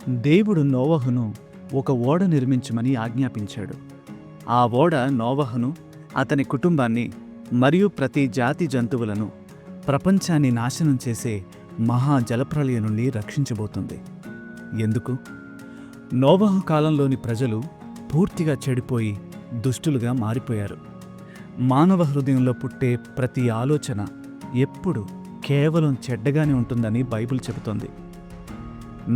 దేవుడు నోవహును ఒక ఓడ నిర్మించమని ఆజ్ఞాపించాడు. ఆ ఓడ నోవహును, అతని కుటుంబాన్ని మరియు ప్రతి జాతి జంతువులను ప్రపంచాన్ని నాశనం చేసే మహా జలప్రళయం నుండి రక్షించబోతుంది. ఎందుకు? నోవహు కాలంలోని ప్రజలు పూర్తిగా చెడిపోయి దుష్టులుగా మారిపోయారు. మానవ హృదయంలో పుట్టే ప్రతి ఆలోచన ఎప్పుడు కేవలం చెడ్డగానే ఉంటుందని బైబిల్ చెబుతోంది.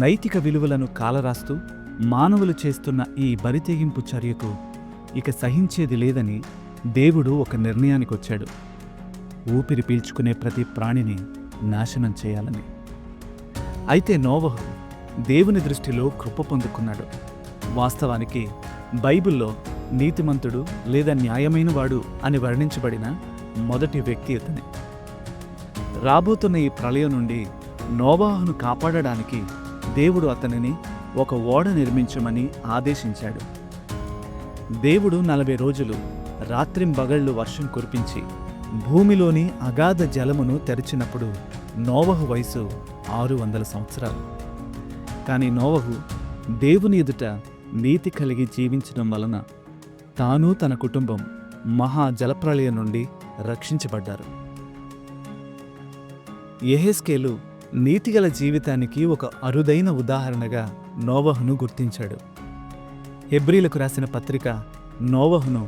నైతిక విలువలను కాలరాస్తూ మానవులు చేస్తున్న ఈ బరితెగింపు చర్యకు ఇక సహించేది లేదని దేవుడు ఒక నిర్ణయానికొచ్చాడు. ఊపిరి పీల్చుకునే ప్రతి ప్రాణిని నాశనం చేయాలని. అయితే నోవహు దేవుని దృష్టిలో కృప పొందుకున్నాడు. వాస్తవానికి బైబిల్లో నీతిమంతుడు లేదా న్యాయమైనవాడు అని వర్ణించబడిన మొదటి వ్యక్తి అతనే. రాబోతున్న ఈ ప్రళయం నుండి నోవహును కాపాడడానికి దేవుడు అతనిని ఒక ఓడ నిర్మించమని ఆదేశించాడు. దేవుడు 40 రోజులు రాత్రింబగళ్ళు వర్షం కురిపించి భూమిలోని అగాధ జలమును తెరిచినప్పుడు నోవహు వయసు 600 సంవత్సరాలు. కానీ నోవహు దేవుని ఎదుట నీతి కలిగి జీవించడం వలన తాను తన కుటుంబం మహా జలప్రళయం నుండి రక్షించబడ్డారు. యెహెజ్కేలు నీతిగల జీవితానికి ఒక అరుదైన ఉదాహరణగా నోవహును గుర్తించాడు. హెబ్రీలకు రాసిన పత్రిక నోవహును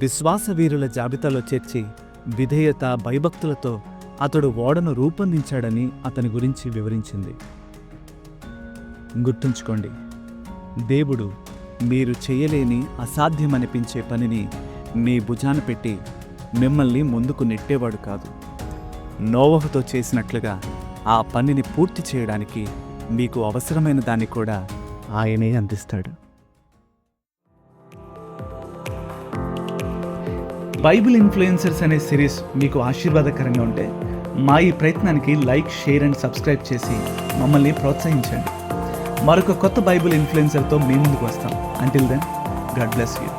విశ్వాసవీరుల జాబితాలో చేర్చి విధేయత, భయభక్తులతో అతడు ఓడను రూపొందించాడని అతని గురించి వివరించింది. గుర్తుంచుకోండి, దేవుడు మీరు చేయలేని అసాధ్యమనిపించే పనిని మీ భుజాన పెట్టి మిమ్మల్ని ముందుకు నెట్టేవాడు కాదు. నోవహుతో చేసినట్లుగా ఆ పనిని పూర్తి చేయడానికి మీకు అవసరమైన దాన్ని కూడా ఆయనే అందిస్తాడు. బైబిల్ ఇన్ఫ్లుయెన్సర్స్ అనే సిరీస్ మీకు ఆశీర్వాదకరంగా ఉంటే మా ఈ ప్రయత్నానికి లైక్, షేర్ అండ్ సబ్స్క్రైబ్ చేసి మమ్మల్ని ప్రోత్సహించండి. మరొక కొత్త బైబిల్ ఇన్ఫ్లుయెన్సర్తో మీ ముందుకు వస్తాం. Until then, God bless you.